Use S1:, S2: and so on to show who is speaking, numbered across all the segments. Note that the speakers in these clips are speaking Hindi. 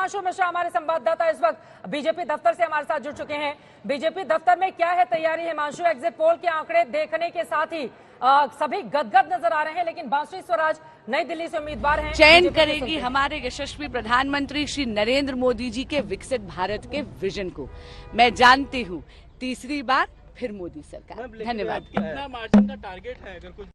S1: हिमांशु मिश्रा हमारे संवाददाता इस वक्त बीजेपी दफ्तर से हमारे साथ जुड़ चुके हैं। बीजेपी दफ्तर में क्या है तैयारी? हिमांशु, एग्जिट पोल के आंकड़े देखने के साथ ही सभी गदगद नजर आ रहे हैं, लेकिन बांसुरी स्वराज नई दिल्ली से उम्मीदवार हैं,
S2: चयन करेगी हमारे यशस्वी प्रधानमंत्री श्री नरेंद्र मोदी जी के विकसित भारत के विजन को। मैं जानती हूँ तीसरी बार फिर मोदी सरकार। धन्यवाद।
S3: कितना मार्जिन का टारगेट है? अगर कुछ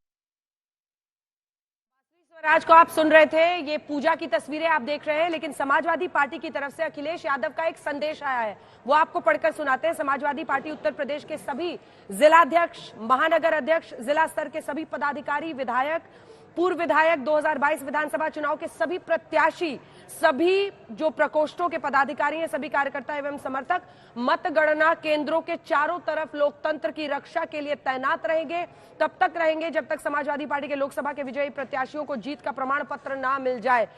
S4: स्वराज को आप सुन रहे थे, ये पूजा की तस्वीरें आप देख रहे हैं, लेकिन समाजवादी पार्टी की तरफ से अखिलेश यादव का एक संदेश आया है, वो आपको पढ़कर सुनाते हैं। समाजवादी पार्टी उत्तर प्रदेश के सभी जिलाध्यक्ष, महानगर अध्यक्ष, जिला स्तर के सभी पदाधिकारी, विधायक, पूर्व विधायक, 2022 विधानसभा चुनाव के सभी प्रत्याशी, सभी जो प्रकोष्ठों के पदाधिकारी हैं, सभी कार्यकर्ता एवं समर्थक मतगणना केंद्रों के चारों तरफ लोकतंत्र की रक्षा के लिए तैनात रहेंगे। तब तक रहेंगे जब तक समाजवादी पार्टी के लोकसभा के विजयी प्रत्याशियों को जीत का प्रमाण पत्र ना मिल जाए।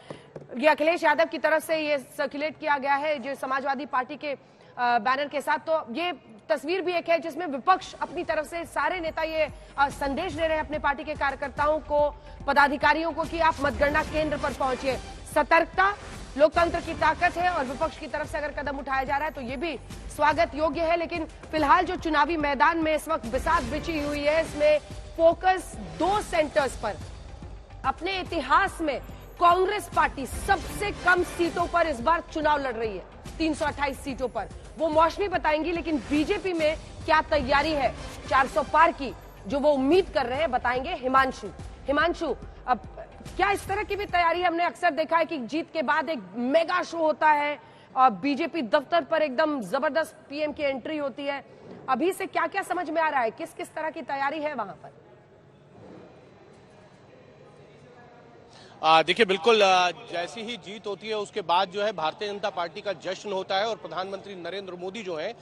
S4: ये अखिलेश यादव की तरफ से ये सर्कुलेट किया गया है जो समाजवादी पार्टी के बैनर के साथ। तो ये तस्वीर भी एक है जिसमें विपक्ष अपनी तरफ से सारे नेता ये संदेश दे रहे हैं अपने पार्टी के कार्यकर्ताओं को, पदाधिकारियों को कि आप मतगणना केंद्र पर पहुंचिए। सतर्कता लोकतंत्र की ताकत है और विपक्ष की तरफ से अगर कदम उठाया जा रहा है तो ये भी स्वागत योग्य है। लेकिन फिलहाल जो चुनावी मैदान में इस वक्त बिसात बिछी हुई है, इसमें फोकस 2 सेंटर्स पर। अपने इतिहास में कांग्रेस पार्टी सबसे कम सीटों पर इस बार चुनाव लड़ रही है, 328 सीटों पर। वो मौसमी बताएंगी, लेकिन बीजेपी में क्या तैयारी है 400 पार की जो वो उम्मीद कर रहे हैं, बताएंगे हिमांशु। अब क्या इस तरह की भी तैयारी? हमने अक्सर देखा है कि जीत के बाद एक मेगा शो होता है और बीजेपी दफ्तर पर एकदम जबरदस्त पीएम की एंट्री होती है। अभी से क्या क्या समझ में आ रहा है, किस किस तरह की तैयारी है वहां पर?
S3: देखिए, बिल्कुल जैसी ही जीत होती है उसके बाद जो है भारतीय जनता पार्टी का जश्न होता है और प्रधानमंत्री नरेंद्र मोदी जो है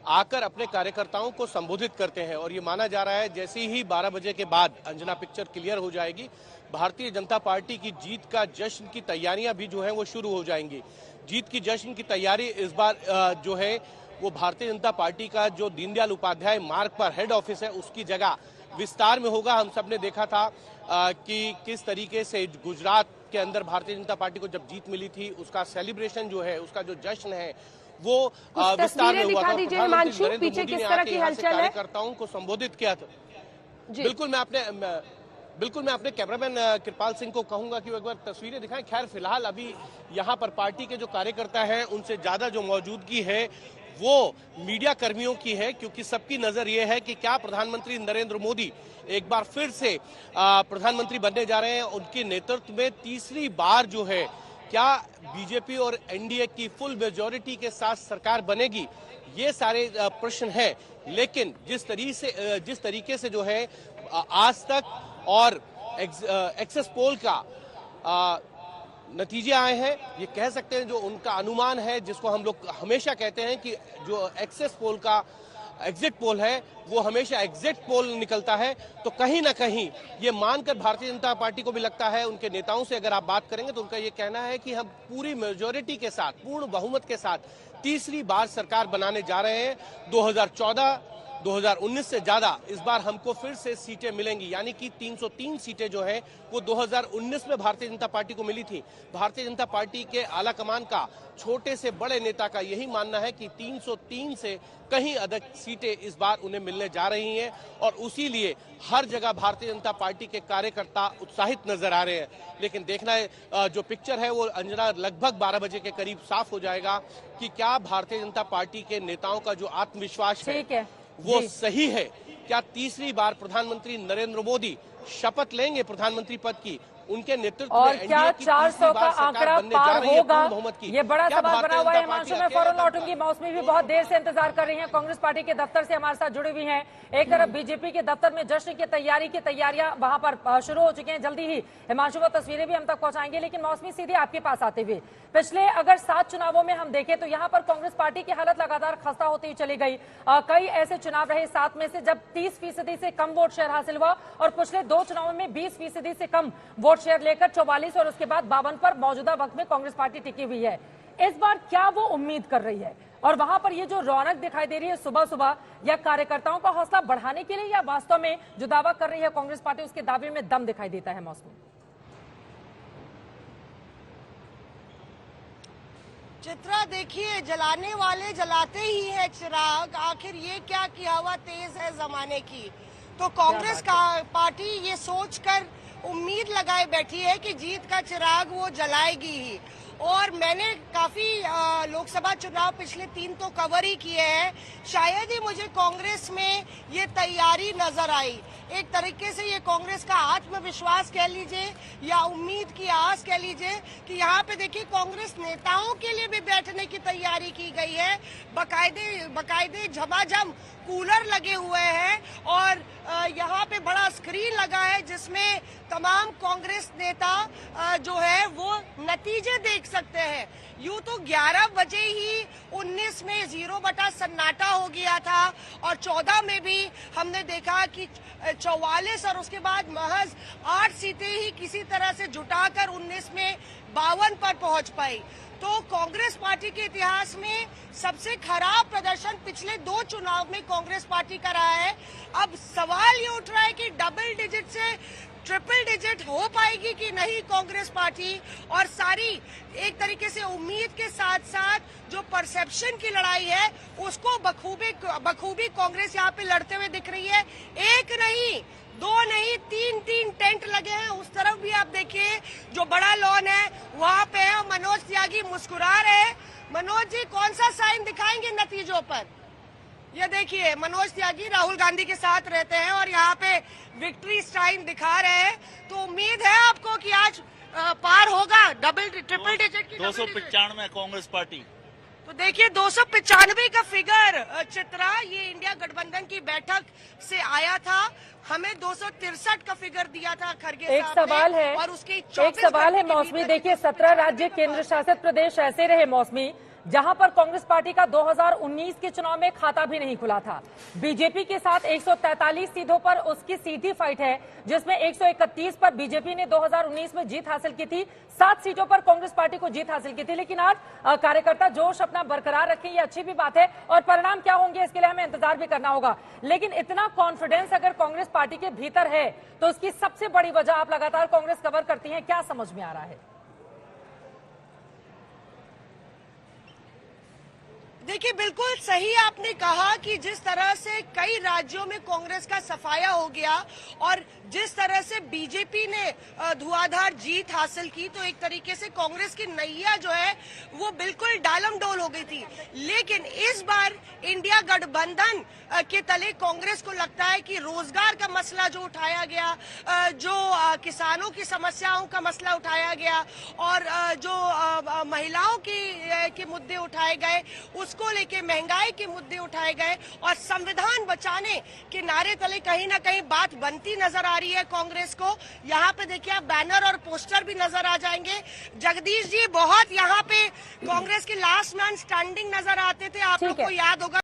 S3: आकर अपने कार्यकर्ताओं को संबोधित करते हैं। और ये माना जा रहा है जैसे ही 12 बजे के बाद अंजना पिक्चर क्लियर हो जाएगी, भारतीय जनता पार्टी की जीत का जश्न की तैयारियां भी जो है वो शुरू हो जाएंगी। जीत की जश्न की तैयारी इस बार जो है वो भारतीय जनता पार्टी का जो दीनदयाल उपाध्याय मार्ग पर हेड ऑफिस है उसकी जगह विस्तार में होगा। हम सब ने देखा था कि किस तरीके से गुजरात के अंदर भारतीय जनता पार्टी को जब जीत मिली थी उसका सेलिब्रेशन जो है, उसका जो जश्न है वो विस्तार में हुआ था। प्रधानमंत्री नरेंद्र मोदी ने आके यहाँ से कार्यकर्ताओं को संबोधित किया था। बिल्कुल मैं अपने कैमरामैन कृपाल सिंह को कहूंगा कि वो एक बार तस्वीरें दिखाएं। खैर फिलहाल अभी यहाँ पर पार्टी के जो कार्यकर्ता हैं उनसे ज्यादा जो मौजूदगी है वो मीडिया कर्मियों की है, क्योंकि सबकी नजर ये है कि क्या प्रधानमंत्री नरेंद्र मोदी एक बार फिर से प्रधानमंत्री बनने जा रहे हैं। उनके नेतृत्व में तीसरी बार जो है क्या बीजेपी और एनडीए की फुल मेजॉरिटी के साथ सरकार बनेगी, ये सारे प्रश्न हैं। लेकिन जिस तरीके से जो है आज तक और एक्सेस पोल का नतीजे आए हैं, ये कह सकते हैं जो उनका अनुमान है, जिसको हम लोग हमेशा कहते हैं कि जो एक्सेस पोल का एग्जिट पोल है वो हमेशा एग्जिट पोल निकलता है। तो कहीं ना कहीं ये मानकर भारतीय जनता पार्टी को भी लगता है, उनके नेताओं से अगर आप बात करेंगे तो उनका ये कहना है कि हम पूरी मेजॉरिटी के साथ, पूर्ण बहुमत के साथ तीसरी बार सरकार बनाने जा रहे हैं। 2019 से ज्यादा इस बार हमको फिर से सीटें मिलेंगी, यानी कि 303 सीटें जो है वो 2019 में भारतीय जनता पार्टी को मिली थी। भारतीय जनता पार्टी के आला कमान का, छोटे से बड़े नेता का यही मानना है कि 303 से कहीं अधिक सीटें इस बार उन्हें मिलने जा रही हैं और उसी लिए हर जगह भारतीय जनता पार्टी के कार्यकर्ता उत्साहित नजर आ रहे हैं। लेकिन देखना है जो पिक्चर है वो अंजना लगभग 12 बजे के करीब साफ हो जाएगा कि क्या भारतीय जनता पार्टी के नेताओं का जो आत्मविश्वास है वो सही है। क्या तीसरी बार प्रधानमंत्री नरेंद्र मोदी शपथ लेंगे प्रधानमंत्री पद की, उनके नेतृत्व
S1: और क्या 400 का आंकड़ा पार होगा, ये बड़ा सवाल बना हुआ है। हिमांशु, मैं फौरन लौटूंगी। मौसमी भी बहुत देर से इंतजार कर रही हैं, कांग्रेस पार्टी के दफ्तर से हमारे साथ जुड़ी हुई हैं। एक तरफ बीजेपी के दफ्तर में जश्न की तैयारियां वहां पर शुरू हो चुकी हैं। जल्दी ही हिमांशु वो तस्वीरें भी हम तक पहुंचाएंगे। लेकिन मौसमी, सीधे आपके पास आते हुए, पिछले अगर 7 चुनावों में हम देखें तो यहाँ पर कांग्रेस पार्टी की हालत लगातार खस्ता होती ही चली गई। कई ऐसे चुनाव रहे 7 में से जब 30% से कम वोट शेयर हासिल हुआ और पिछले 2 चुनावों में 20% से कम वोट शेयर लेकर 44 और उसके बाद 52 पर मौजूदा वक्त में कांग्रेस पार्टी टिकी हुई है। इस बार क्या वो उम्मीद कर रही है और वहां पर ये जो रौनक दिखाई दे रही है सुबह सुबह, या कार्यकर्ताओं का हौसला बढ़ाने के लिए, या वास्तव में जो दावा कर रही है कांग्रेस पार्टी उसके दावे में दम दिखाई देता है? मौसम
S5: चित्रा देखिए, जलाने वाले जलाते ही है चिराग, आखिर ये क्या की हवा तेज है जमाने की। तो कांग्रेस का पार्टी ये सोचकर उम्मीद लगाए बैठी है कि जीत का चिराग वो जलाएगी ही। और मैंने काफी लोकसभा चुनाव पिछले 3 तो कवर ही किए हैं, शायद ही मुझे कांग्रेस में ये तैयारी नजर आई। एक तरीके से ये कांग्रेस का आत्मविश्वास कह लीजिए या उम्मीद की आस कह लीजिए कि यहाँ पे देखिए कांग्रेस नेताओं के लिए भी बैठने की तैयारी की गई है। बकायदे झमाझम कूलर लगे हुए हैं और यहाँ पे बड़ा स्क्रीन लगा है जिसमें तमाम कांग्रेस नेता जो है वो नतीजे देख सकते हैं। यूं तो 11 बजे ही 19 में 0 बटा सन्नाटा हो गया था और 14 में भी हमने देखा कि 44 और उसके बाद महज 8 सीटें ही किसी तरह से जुटाकर 19 में 52 पर पहुंच पाई। तो कांग्रेस पार्टी के इतिहास में सबसे खराब प्रदर्शन पिछले 2 चुनाव में कांग्रेस पार्टी का रहा है। अब सवाल ये उठ रहा है कि डबल डिजिट से ट्रिपल डिजिट हो पाएगी कि नहीं कांग्रेस पार्टी। और सारी एक तरीके से उम्मीद के साथ साथ जो परसेप्शन की लड़ाई है उसको बखूबी कांग्रेस यहाँ पे लड़ते हुए दिख रही है। 1 नहीं 2 नहीं 3 टेंट लगे हैं। उस तरफ भी आप देखिए जो बड़ा लॉन है वहाँ पे है। मनोज त्यागी मुस्कुरा रहे हैं। मनोज जी कौन सा साइन दिखाएंगे नतीजों पर? ये देखिए मनोज त्यागी राहुल गांधी के साथ रहते हैं और यहाँ पे विक्ट्री साइन दिखा रहे हैं। तो उम्मीद है आपको कि आज पार होगा ट्रिपल डिजिट की
S6: 295 कांग्रेस पार्टी।
S5: तो देखिए 295 का फिगर चित्रा ये इंडिया गठबंधन की बैठक से आया था। हमें 263 का फिगर दिया था खरगे
S1: एक सवाल है
S5: और उसके
S1: एक सवाल है मौसमी, देखिए 17 राज्य केंद्र शासित प्रदेश ऐसे रहे मौसमी जहां पर कांग्रेस पार्टी का 2019 के चुनाव में खाता भी नहीं खुला था। बीजेपी के साथ 143 सीटों पर उसकी सीधी फाइट है जिसमें 131 पर बीजेपी ने 2019 में जीत हासिल की थी। 7 सीटों पर कांग्रेस पार्टी को जीत हासिल की थी। लेकिन आज कार्यकर्ता जोश अपना बरकरार रखें, ये अच्छी भी बात है और परिणाम क्या होंगे इसके लिए हमें इंतजार भी करना होगा। लेकिन इतना कॉन्फिडेंस अगर कांग्रेस पार्टी के भीतर है तो उसकी सबसे बड़ी वजह, आप लगातार कांग्रेस कवर करती हैं, क्या समझ में आ रहा है?
S5: देखिए बिल्कुल सही आपने कहा कि जिस तरह से कई राज्यों में कांग्रेस का सफाया हो गया और जिस तरह से बीजेपी ने धुआंधार जीत हासिल की, तो एक तरीके से कांग्रेस की नैया जो है वो बिल्कुल डालमडोल हो गई थी। लेकिन इस बार इंडिया गठबंधन के तले कांग्रेस को लगता है कि रोजगार का मसला जो उठाया गया, जो किसानों की समस्याओं का मसला उठाया गया और जो महिलाओं के मुद्दे उठाए गए, उसको लेके महंगाई के मुद्दे उठाए गए और संविधान बचाने के नारे तले कहीं ना कहीं बात बनती नजर आ रही है कांग्रेस को। यहाँ पे देखिए आप बैनर और पोस्टर भी नजर आ जाएंगे। जगदीश जी बहुत यहाँ पे कांग्रेस के लास्ट मैन स्टैंडिंग नजर आते थे, आप लोग को याद होगा।